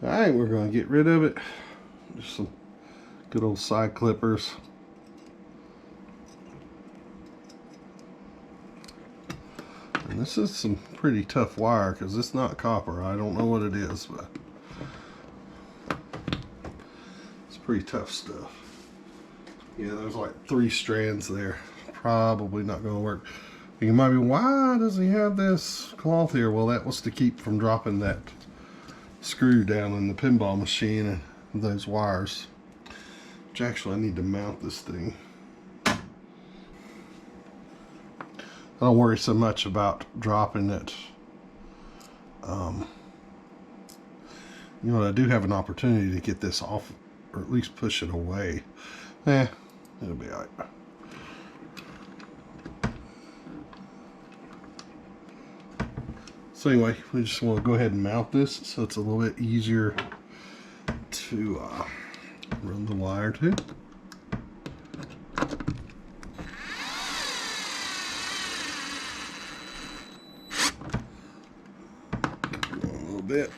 Alright, we're going to get rid of it. Just some good old side clippers. And this is some pretty tough wire because it's not copper. I don't know what it is, but it's pretty tough stuff. Yeah, there's like 3 strands there. Probably not going to work. You might be, why does he have this cloth here? Well, that was to keep from dropping that screw down in the pinball machine and those wires. Which actually I need to mount this thing. I don't worry so much about dropping it. You know, I do have an opportunity to get this off, or at least push it away. It'll be alright. So anyway, we just want to go ahead and mount this so it's a little bit easier to run the wire to. A little bit.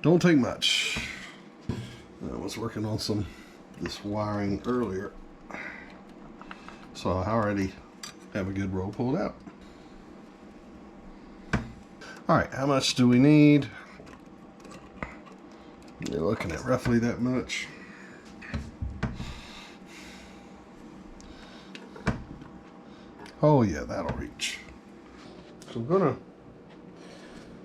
Don't take much. I was working on this wiring earlier, so I already have a good roll pulled out. Alright, how much do we need? You're looking at roughly that much. Oh yeah, that'll reach. So I'm gonna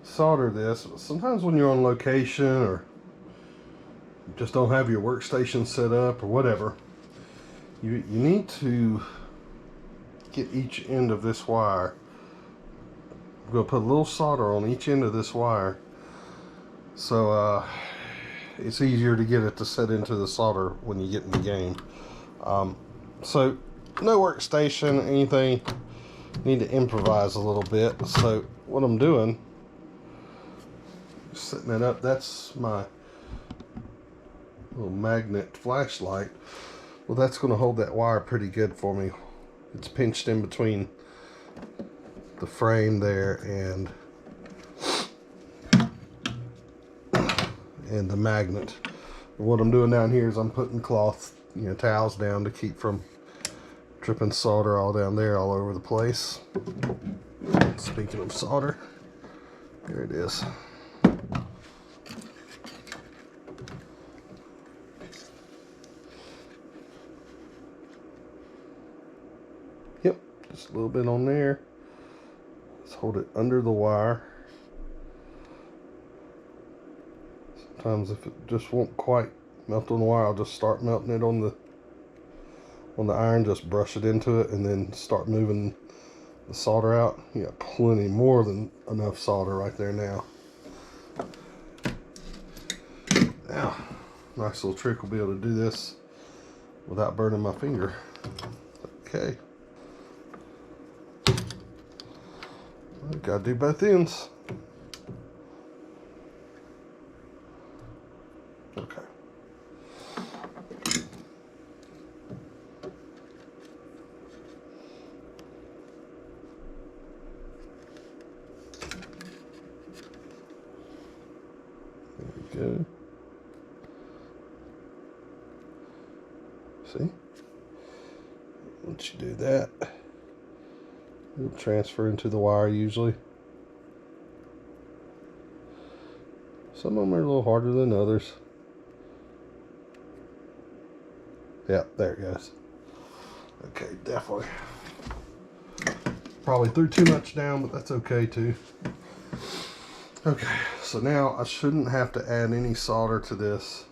solder this. Sometimes when you're on location or just don't have your workstation set up or whatever, you need to get each end of this wire. I'm going to put a little solder on each end of this wire so it's easier to get it to set into the solder when you get in the game. So no workstation, anything. Need to improvise a little bit. So what I'm doing, setting it up, that's my little magnet flashlight. Well, that's going to hold that wire pretty good for me. It's pinched in between the frame there and the magnet. And what I'm doing down here is I'm putting cloth, towels down to keep from dripping solder all down there all over the place. Speaking of solder, here it is. Yep, just a little bit on there. Let's hold it under the wire. Sometimes if it just won't quite melt on the wire, I'll just start melting it on the iron, just brush it into it and then start moving the solder out. You got plenty, more than enough solder right there now. Now, nice little trick, will be able to do this without burning my finger. Okay. Gotta do both ends. Okay. There we go. See? Once you do that, it'll transfer into the wire usually. Some of them are a little harder than others. Yeah, there it goes. Okay, definitely. Probably threw too much down, but that's okay too. Okay, so now I shouldn't have to add any solder to this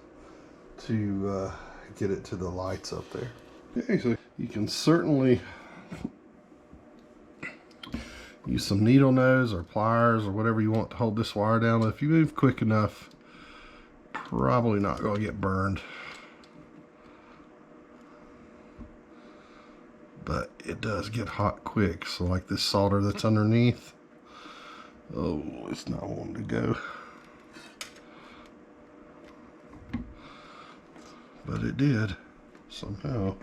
to get it to the lights up there. Okay, so you can certainly use some needle nose or pliers or whatever you want to hold this wire down. If you move quick enough, probably not going to get burned. But it does get hot quick. So like this solder that's underneath, oh, it's not wanting to go. But it did somehow.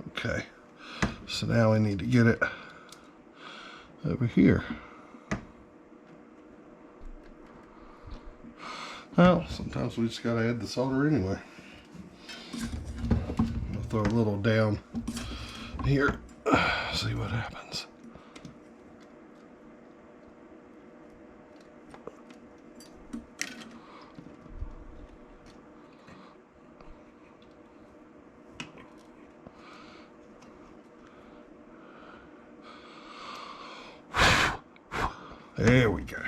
Okay, so now we need to get it over here. Well, sometimes we just gotta add the solder anyway. I'll throw a little down here, see what happens. There we go.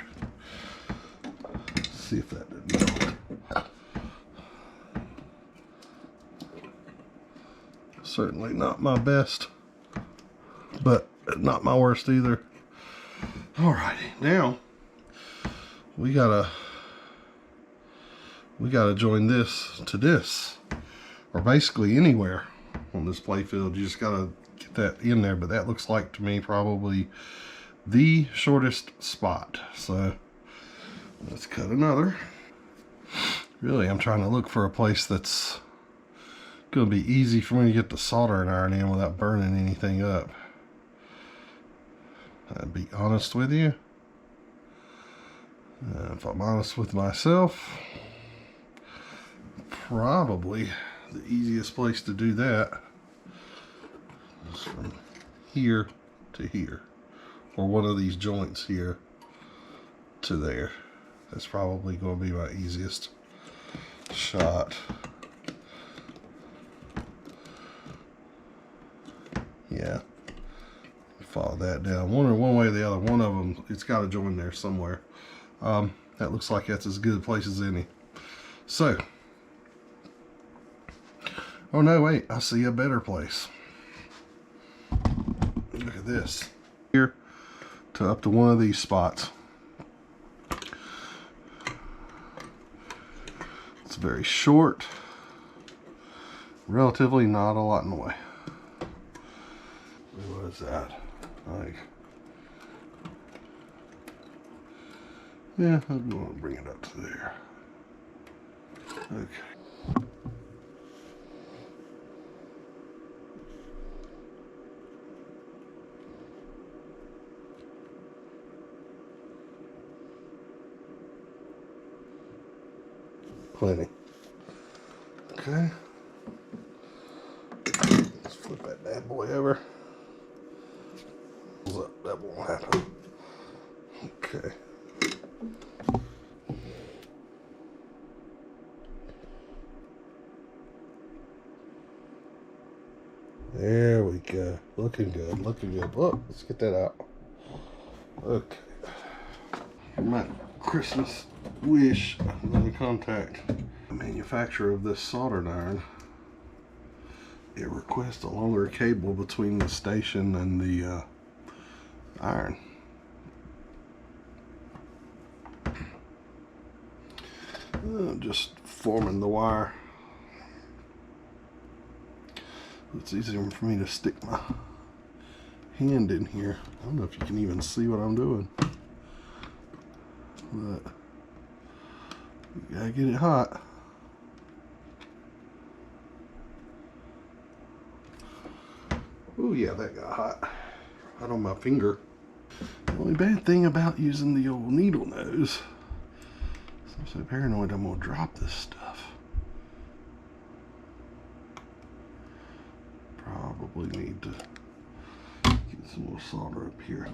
See if that didn't help. Certainly not my best, but not my worst either. Alrighty, now we gotta join this to this, or basically anywhere on this playfield. You just gotta get that in there, but that looks like to me probably the shortest spot. So let's cut another. Really, I'm trying to look for a place that's gonna be easy for me to get the soldering iron in without burning anything up. I'll be honest with you. If I'm honest with myself, probably the easiest place to do that is from here to here, or one of these joints here to there. That's probably going to be my easiest shot. Yeah, follow that down one way or the other. One of them, it's got to join there somewhere. That looks like that's as good a place as any. So, oh no, wait, I see a better place. Look at this. Here to up to one of these spots. It's very short, relatively not a lot in the way. What is that? Like, yeah, I'm going to bring it up to there. Okay. Plenty. Okay. Let's flip that bad boy over. That won't happen. Okay. There we go. Looking good, looking good. Oh, let's get that out. Okay. My Christmas wish, let me contact the manufacturer of this soldering iron. It requests a longer cable between the station and the iron. Just forming the wire. It's easier for me to stick my hand in here. I don't know if you can even see what I'm doing, but you gotta get it hot. Oh yeah, that got hot. Right on my finger. The only bad thing about using the old needle nose is I'm so paranoid I'm gonna drop this stuff. Probably need to get some more solder up here.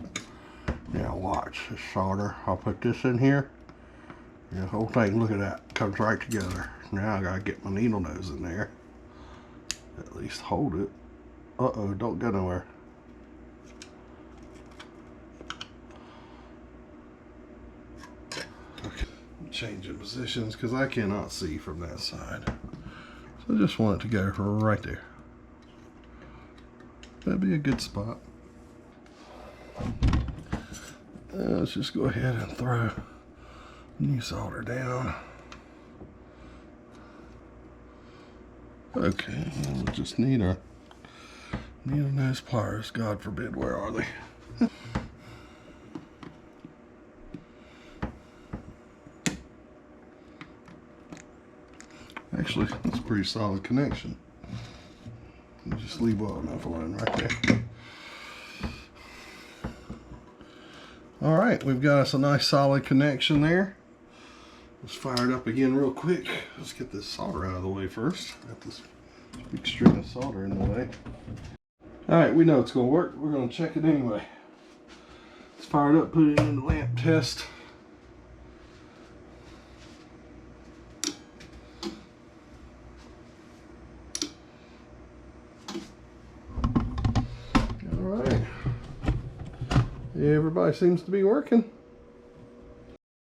Now watch this solder. I'll put this in here. And the whole thing, look at that, comes right together. Now I gotta get my needle nose in there. At least hold it. Uh-oh, don't go nowhere. Okay, changing positions because I cannot see from that side. So I just want it to go right there. That'd be a good spot. Let's just go ahead and throw new solder down. Okay, we'll just need our needle nose pliers. God forbid, where are they? Actually, that's a pretty solid connection. You just leave well enough alone right there. All right, we've got us a nice solid connection there. Let's fire it up again real quick. Let's get this solder out of the way first. Got this big string of solder in the way. Alright, we know it's going to work. We're going to check it anyway. Let's fire it up, put it in the lamp test. Alright. Everybody seems to be working.